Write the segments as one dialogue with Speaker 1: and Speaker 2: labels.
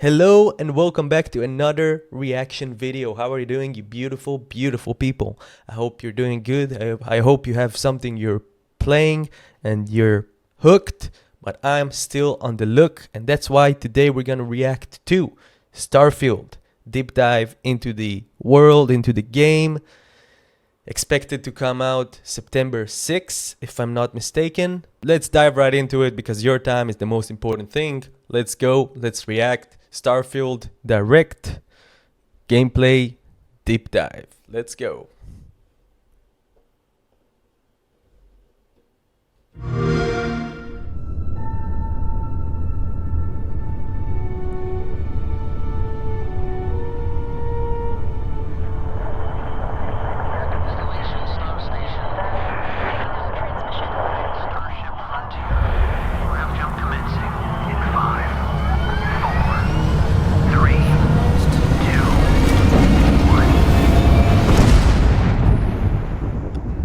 Speaker 1: Hello and welcome back to another reaction video. How are you doing, you beautiful, beautiful people? I hope you're doing good. I hope you have something you're playing and you're hooked, but I'm still on the look, and that's why today we're gonna react to Starfield. Deep dive into the world, into the game. Expected to come out September 6th, if I'm not mistaken. Let's dive right into it because your time is the most important thing. Let's go, let's react. Starfield Direct gameplay deep dive. Let's go.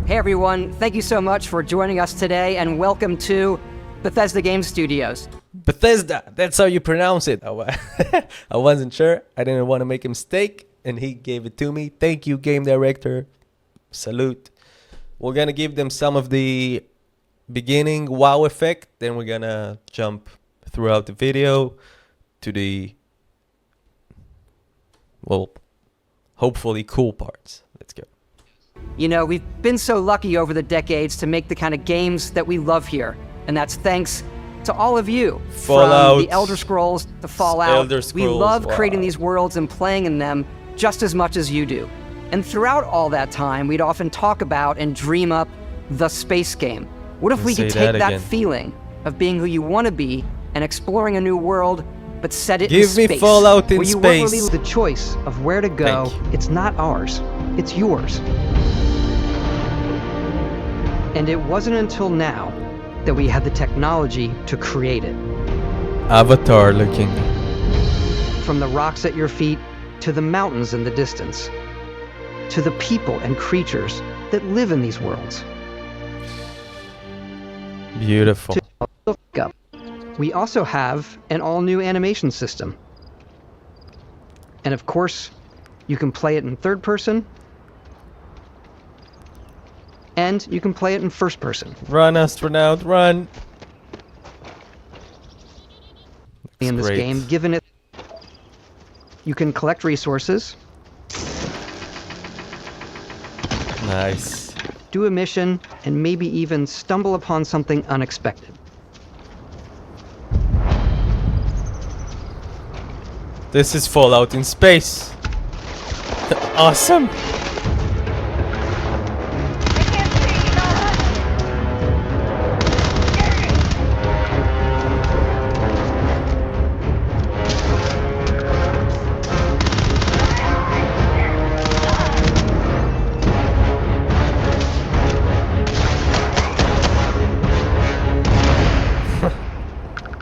Speaker 2: Hey everyone, thank you so much for joining us today and welcome to Bethesda Game Studios.
Speaker 1: Bethesda, that's how you pronounce it. I wasn't sure. I didn't want to make a mistake and he gave it to me. Thank you, game director. Salute. We're going to give them some of the beginning wow effect. Then we're going to jump throughout the video to the, well, hopefully cool parts. Let's go.
Speaker 2: You know, we've been so lucky over the decades to make the kind of games that we love here. And that's thanks to all of you.
Speaker 1: Fallout.
Speaker 2: From the Elder Scrolls to Fallout.
Speaker 1: Elder Scrolls,
Speaker 2: we love
Speaker 1: wow.
Speaker 2: creating these worlds and playing in them just as much as you do. And throughout all that time, we'd often talk about and dream up the space game. What if we could take that feeling of being who you want to be and exploring a new world, but set it in space?
Speaker 1: Give me Fallout in
Speaker 2: where you
Speaker 1: space.
Speaker 2: Won't really the choice of where to go. It's not ours. It's yours. And it wasn't until now that we had the technology to create it.
Speaker 1: Avatar looking.
Speaker 2: From the rocks at your feet, to the mountains in the distance, to the people and creatures that live in these worlds.
Speaker 1: Beautiful.
Speaker 2: We also have an all-new animation system. And of course, you can play it in third person, and you can play it in first person.
Speaker 1: Run, astronaut, run!
Speaker 2: In this game, given it, you can collect resources.
Speaker 1: Nice.
Speaker 2: Do a mission, and maybe even stumble upon something unexpected.
Speaker 1: This is Fallout in space. Awesome.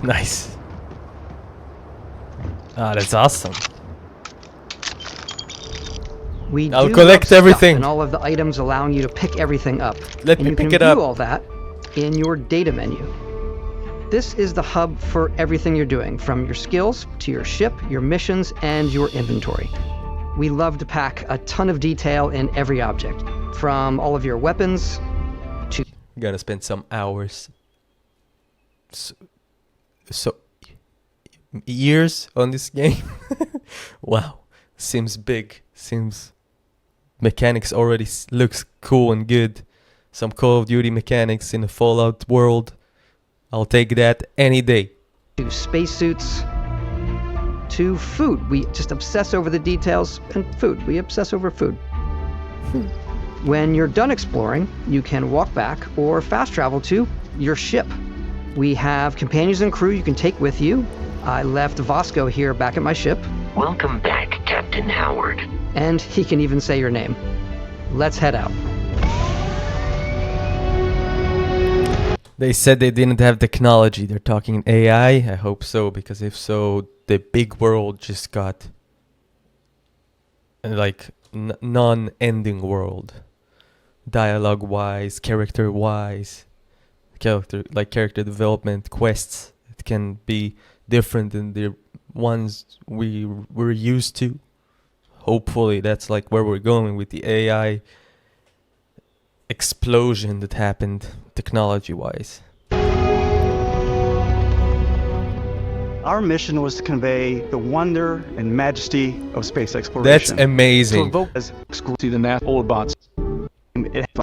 Speaker 1: Nice. Ah, that's awesome. I'll collect everything.
Speaker 2: And all of the items allowing you to pick everything up.
Speaker 1: Let me pick it up.
Speaker 2: And you can view all that in your data menu. This is the hub for everything you're doing, from your skills to your ship, your missions, and your inventory. We love to pack a ton of detail in every object, from all of your weapons to...
Speaker 1: I'm gonna spend some hours. So years on this game. Wow, seems big. Seems mechanics already looks cool and good. Some Call of Duty mechanics in the Fallout world. I'll take that any day.
Speaker 2: To spacesuits, to food. We just obsess over the details, and food. We obsess over food. When you're done exploring, you can walk back or fast travel to your ship. We have companions and crew you can take with you. I left Vasco here back at my ship.
Speaker 3: Welcome back, Captain Howard.
Speaker 2: And he can even say your name. Let's head out.
Speaker 1: They said they didn't have technology. They're talking AI. I hope so, because if so, the big world just got like non-ending world. Dialogue-wise, character-wise. character development quests. It can be different in the ones we were used to. Hopefully that's like where we're going with the AI explosion that happened technology-wise.
Speaker 4: Our mission was to convey the wonder and majesty of space
Speaker 1: That's
Speaker 4: exploration.
Speaker 1: amazing.
Speaker 4: As exclusive to the old bots.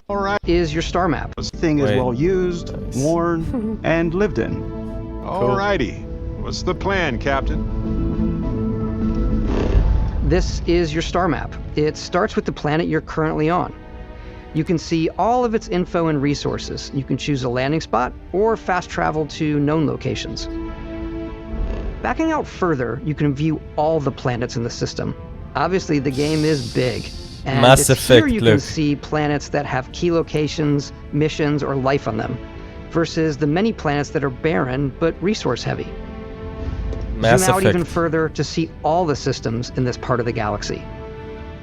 Speaker 4: All right.
Speaker 2: Is your star map.
Speaker 4: This thing is
Speaker 1: Wait.
Speaker 4: well used,
Speaker 1: Nice.
Speaker 4: worn, and lived in.
Speaker 5: Alrighty. What's the plan, Captain?
Speaker 2: This is your star map. It starts with the planet you're currently on. You can see all of its info and resources. You can choose a landing spot or fast travel to known locations. Backing out further, you can view all the planets in the system. Obviously, the game is big. And
Speaker 1: Mass
Speaker 2: it's here
Speaker 1: Effect,
Speaker 2: you can
Speaker 1: look.
Speaker 2: see planets that have key locations, missions, or life on them, versus the many planets that are barren but resource heavy.
Speaker 1: Mass
Speaker 2: Zoom out
Speaker 1: Effect.
Speaker 2: even further to see all the systems in this part of the galaxy.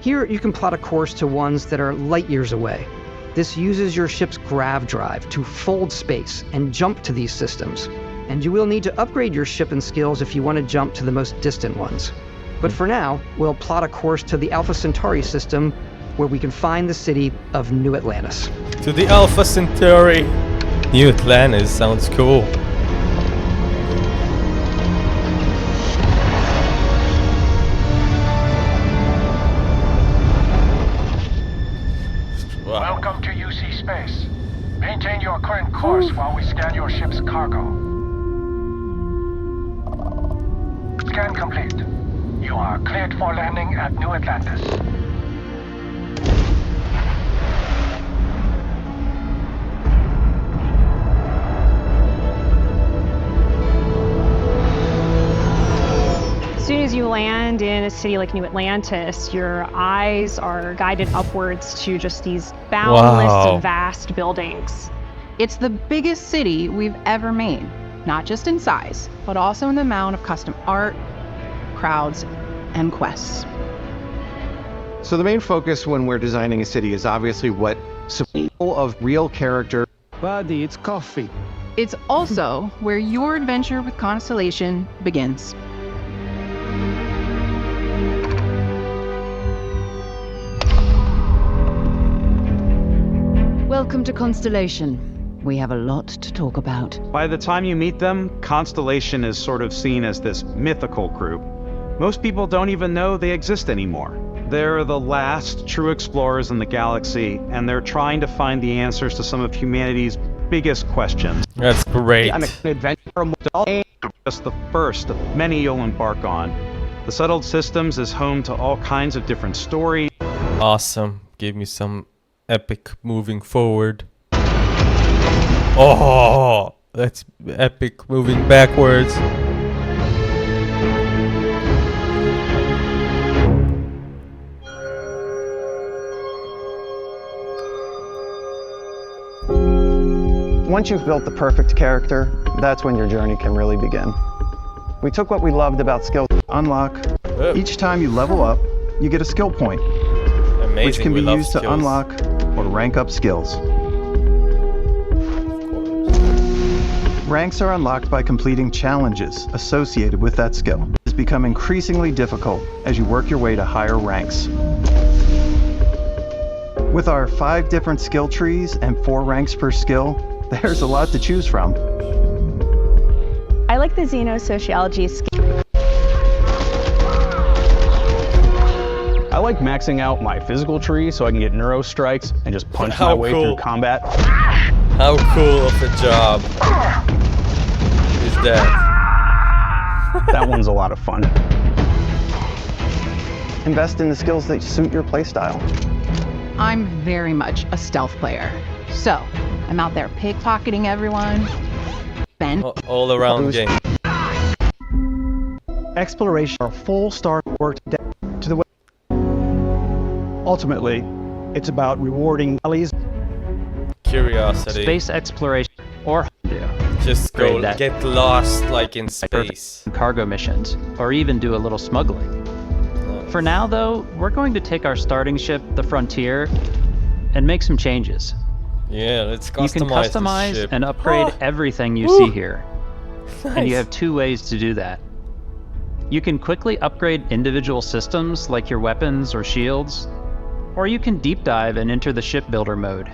Speaker 2: Here, you can plot a course to ones that are light years away. This uses your ship's grav drive to fold space and jump to these systems. And you will need to upgrade your ship and skills if you want to jump to the most distant ones. But for now, we'll plot a course to the Alpha Centauri system, where we can find the city of New Atlantis.
Speaker 1: To the Alpha Centauri. New Atlantis sounds cool. Wow.
Speaker 6: Welcome to UC Space. Maintain your current course while we scan your ship's cargo. Scan complete. You are cleared for landing at New Atlantis.
Speaker 7: As soon as you land in a city like New Atlantis, your eyes are guided upwards to just these boundless,
Speaker 1: Wow.
Speaker 7: vast buildings.
Speaker 8: It's the biggest city we've ever made, not just in size, but also in the amount of custom art, crowds, and quests.
Speaker 9: So the main focus when we're designing a city is obviously what full of real character.
Speaker 4: Buddy, it's coffee.
Speaker 8: It's also where your adventure with Constellation begins.
Speaker 10: Welcome to Constellation. We have a lot to talk about.
Speaker 4: By the time you meet them, Constellation is sort of seen as this mythical group. Most people don't even know they exist anymore. They're the last true explorers in the galaxy, and they're trying to find the answers to some of humanity's biggest questions.
Speaker 1: That's great.
Speaker 4: An adventure just the first of many you'll embark on. The Settled Systems is home to all kinds of different stories.
Speaker 1: Awesome. Give me some epic moving forward. Oh, that's epic moving backwards.
Speaker 11: Once you've built the perfect character, that's when your journey can really begin. We took what we loved about skills unlock.
Speaker 1: Oh.
Speaker 11: Each time you level up, you get a skill point,
Speaker 1: Amazing.
Speaker 11: which can
Speaker 1: we
Speaker 11: be
Speaker 1: love
Speaker 11: used
Speaker 1: skills.
Speaker 11: to unlock or rank up skills.
Speaker 1: Of course.
Speaker 11: Ranks are unlocked by completing challenges associated with that skill. It's become increasingly difficult as you work your way to higher ranks. With our 5 different skill trees and 4 ranks per skill, there's a lot to choose from.
Speaker 7: I like the xenosociology skill.
Speaker 4: I like maxing out my physical tree so I can get neuro strikes and just punch my
Speaker 1: How
Speaker 4: way
Speaker 1: cool.
Speaker 4: through combat.
Speaker 1: How cool of a job is that?
Speaker 4: That one's a lot of fun.
Speaker 11: Invest in the skills that suit your playstyle.
Speaker 8: I'm very much a stealth player. So, I'm out there pickpocketing everyone. Ben,
Speaker 1: All around game.
Speaker 4: Exploration are full star work to the way. Ultimately, it's about rewarding allies.
Speaker 1: Curiosity.
Speaker 12: Space exploration or
Speaker 1: Just go
Speaker 12: Great, that-
Speaker 1: get lost like in space.
Speaker 12: cargo missions, or even do a little smuggling. For now, though, we're going to take our starting ship, the Frontier, and make some changes.
Speaker 1: Yeah, let's customize
Speaker 12: You can
Speaker 1: this
Speaker 12: customize
Speaker 1: ship.
Speaker 12: and upgrade everything you
Speaker 1: Woo.
Speaker 12: see here. And you
Speaker 1: Nice.
Speaker 12: have 2 ways to do that. You can quickly upgrade individual systems like your weapons or shields, or you can deep dive and enter the shipbuilder mode.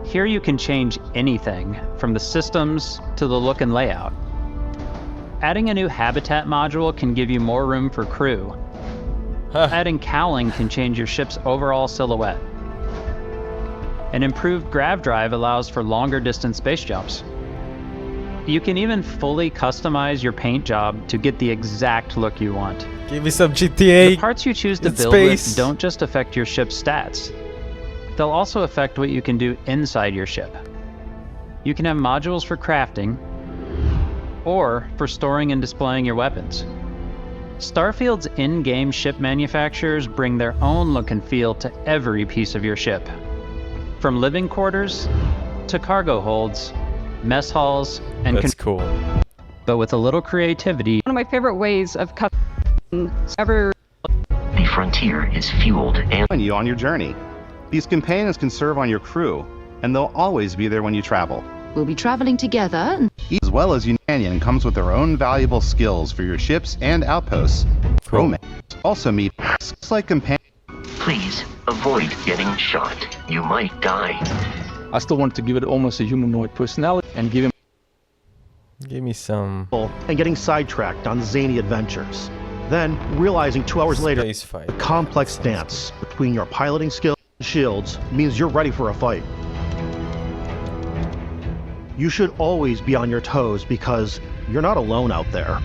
Speaker 12: Here you can change anything, from the systems to the look and layout. Adding a new habitat module can give you more room for crew. Adding cowling can change your ship's overall silhouette. An improved grav drive allows for longer distance space jumps. You can even fully customize your paint job to get the exact look you want.
Speaker 1: Give me some GTA.
Speaker 12: The parts you choose to build with don't just affect your ship's stats. They'll also affect what you can do inside your ship. You can have modules for crafting, or for storing and displaying your weapons. Starfield's in-game ship manufacturers bring their own look and feel to every piece of your ship. From living quarters to cargo holds, mess halls, and
Speaker 1: That's cool.
Speaker 12: But with a little creativity.
Speaker 7: One of my favorite ways of custom ever.
Speaker 3: The frontier is fueled and
Speaker 13: you on your journey. These companions can serve on your crew, and they'll always be there when you travel.
Speaker 10: We'll be traveling together.
Speaker 13: As well as your companion comes with their own valuable skills for your ships and outposts.
Speaker 1: Cool.
Speaker 13: Romance also meet just like companions.
Speaker 3: please avoid getting shot. You might die.
Speaker 14: I still want to give it almost a humanoid personality and give him.
Speaker 1: Give me some.
Speaker 15: And getting sidetracked on zany adventures. Then, realizing 2 hours later, the complex dance between your piloting skills and shields means you're ready for a fight. You should always be on your toes because you're not alone out there.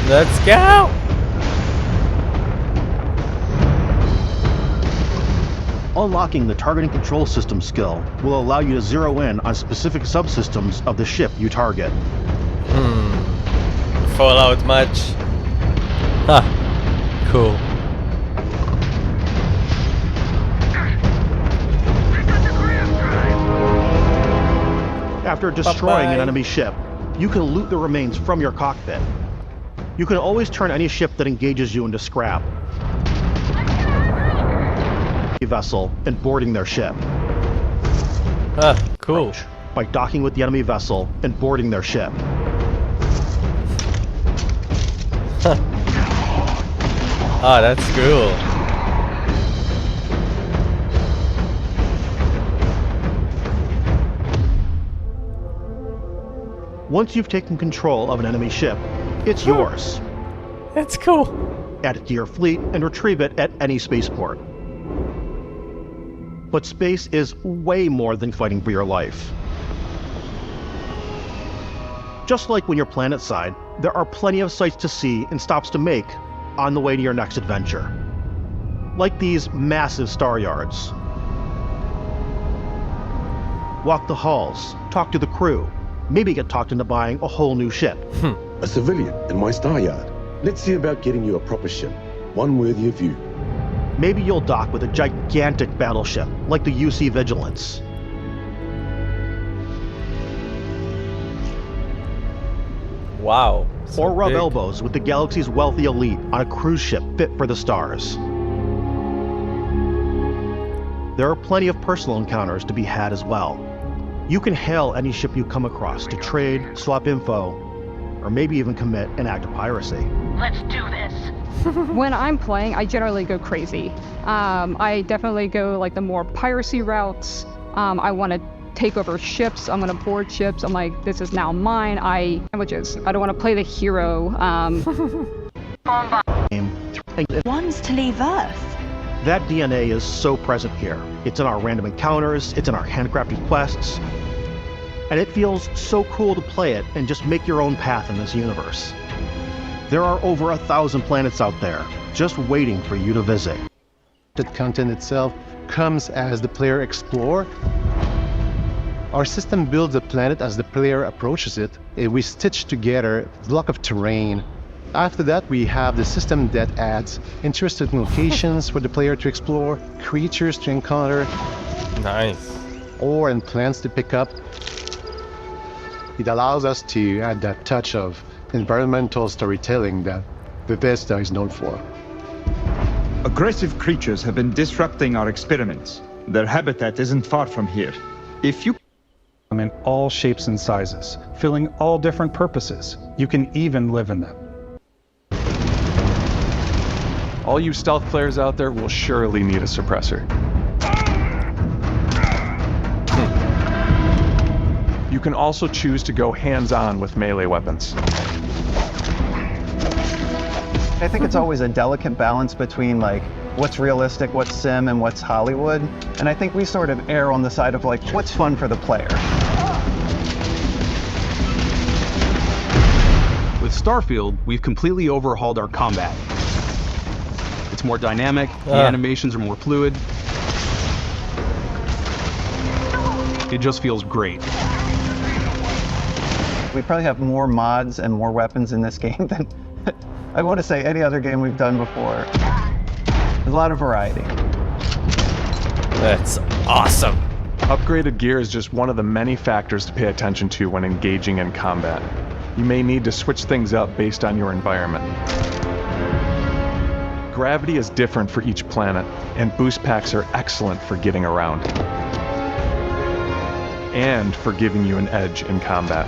Speaker 1: Let's go!
Speaker 15: Unlocking the targeting control system skill will allow you to zero in on specific subsystems of the ship you target.
Speaker 1: Fallout much? Huh. Cool.
Speaker 15: After destroying an enemy ship, you can loot the remains from your cockpit. You can always turn any ship that engages you into scrap. Vessel and boarding their ship.
Speaker 1: Cool.
Speaker 15: By docking with the enemy vessel and boarding their ship.
Speaker 1: Ah, that's cool.
Speaker 15: Once you've taken control of an enemy ship, it's yours.
Speaker 1: That's cool.
Speaker 15: Add it to your fleet and retrieve it at any spaceport. But space is way more than fighting for your life. Just like when you're planetside, there are plenty of sights to see and stops to make on the way to your next adventure. Like these massive star yards. Walk the halls, talk to the crew, maybe get talked into buying a whole new ship.
Speaker 16: A civilian in my star yard. Let's see about getting you a proper ship, one worthy of you.
Speaker 15: Maybe you'll dock with a gigantic battleship, like the UC Vigilance.
Speaker 1: Wow.
Speaker 15: Or rub elbows with the galaxy's wealthy elite on a cruise ship fit for the stars. There are plenty of personal encounters to be had as well. You can hail any ship you come across to trade, swap info, or maybe even commit an act of piracy.
Speaker 17: Let's do this.
Speaker 7: When I'm playing, I generally go crazy. I definitely go like the more piracy routes. I want to take over ships. I'm going to board ships. I'm like, this is now mine. Sandwiches. I don't want to play the hero.
Speaker 17: Ones to leave Earth.
Speaker 15: That DNA is so present here. It's in our random encounters, it's in our handcrafted quests, and it feels so cool to play it and just make your own path in this universe. There are over 1,000 planets out there, just waiting for you to visit.
Speaker 11: The content itself comes as the player explores. Our system builds a planet as the player approaches it. We stitch together a block of terrain. After that, we have the system that adds interesting locations for the player to explore, creatures to encounter.
Speaker 1: Nice.
Speaker 11: Ore and plants to pick up. It allows us to add that touch of environmental storytelling that Bethesda is known for.
Speaker 18: Aggressive creatures have been disrupting our experiments. Their habitat isn't far from here. If you
Speaker 19: them in all shapes and sizes, filling all different purposes. You can even live in them.
Speaker 20: All you stealth players out there will surely need a suppressor. You can also choose to go hands-on with melee weapons.
Speaker 9: I think it's always a delicate balance between like what's realistic, what's sim, and what's Hollywood. And I think we sort of err on the side of like what's fun for the player.
Speaker 21: With Starfield, we've completely overhauled our combat. It's more dynamic, the animations are more fluid. It just feels great.
Speaker 9: We probably have more mods and more weapons in this game than I want to say any other game we've done before. There's a lot of variety.
Speaker 1: That's awesome.
Speaker 20: Upgraded gear is just one of the many factors to pay attention to when engaging in combat. You may need to switch things up based on your environment. Gravity is different for each planet, and boost packs are excellent for getting around. And for giving you an edge in combat.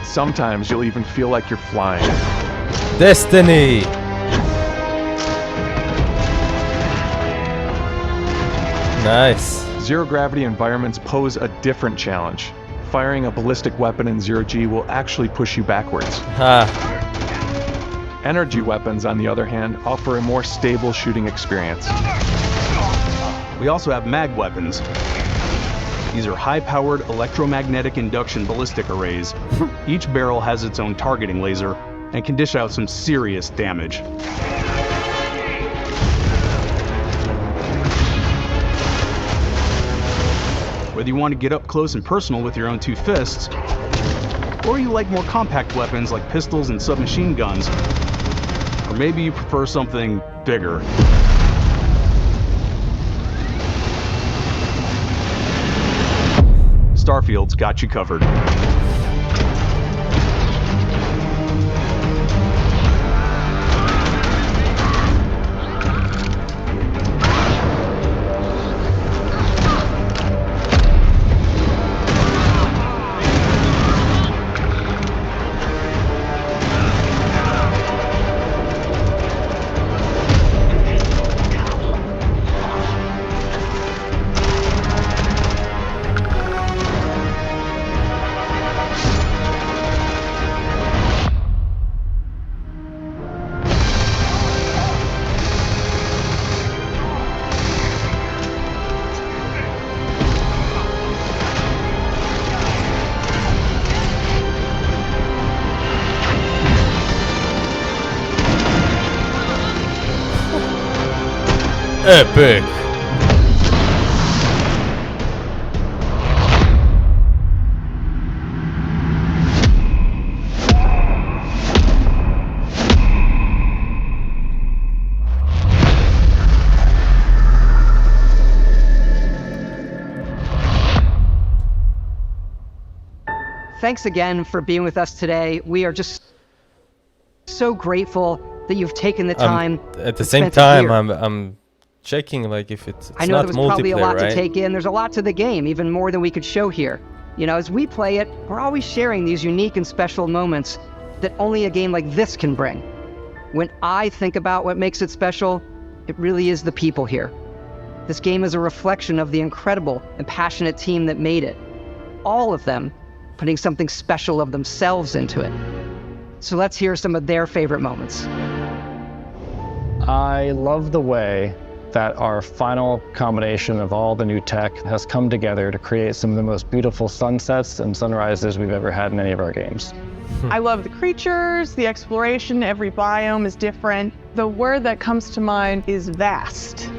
Speaker 20: Sometimes you'll even feel like you're flying.
Speaker 1: Destiny! Nice.
Speaker 20: Zero gravity environments pose a different challenge. Firing a ballistic weapon in zero G will actually push you backwards. Energy weapons, on the other hand, offer a more stable shooting experience.
Speaker 21: We also have mag weapons. These are high-powered electromagnetic induction ballistic arrays. Each barrel has its own targeting laser and can dish out some serious damage. Whether you want to get up close and personal with your own two fists, or you like more compact weapons like pistols and submachine guns, or maybe you prefer something bigger. Starfield's got you covered.
Speaker 1: Epic.
Speaker 2: Thanks again for being with us today. We are just so grateful that you've taken the time.
Speaker 1: At the same time, I'm checking like if it's
Speaker 2: I know
Speaker 1: not
Speaker 2: there was probably a lot
Speaker 1: multiplayer, right?
Speaker 2: to take in. There's a lot to the game, even more than we could show here. You know, as we play it, we're always sharing these unique and special moments that only a game like this can bring. When I think about what makes it special, it really is the people here. This game is a reflection of the incredible and passionate team that made it. All of them putting something special of themselves into it. So let's hear some of their favorite moments.
Speaker 22: I love the way that our final combination of all the new tech has come together to create some of the most beautiful sunsets and sunrises we've ever had in any of our games.
Speaker 23: I love the creatures, the exploration, every biome is different. The word that comes to mind is vast.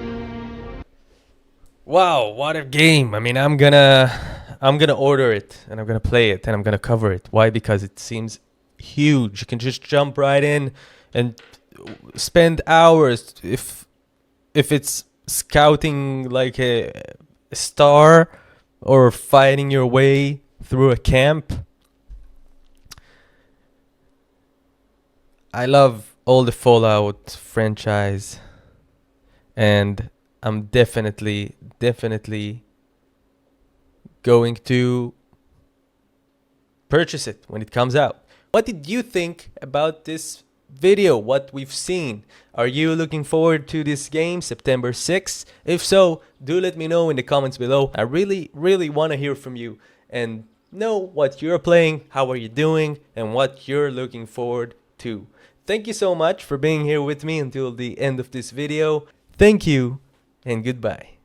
Speaker 1: Wow, what a game. I mean, I'm gonna order it and I'm gonna play it and I'm gonna cover it. Why? Because it seems huge. You can just jump right in and spend hours if it's scouting like a star or fighting your way through a camp. I love all the Fallout franchise. and I'm definitely going to purchase it when it comes out. What did you think about this video, what we've seen? Are you looking forward to this game September 6th? If so, do let me know in the comments below. I really want to hear from you and know what you're playing, how are you doing, and what you're looking forward to. Thank you so much for being here with me until the end of this video. Thank you and goodbye.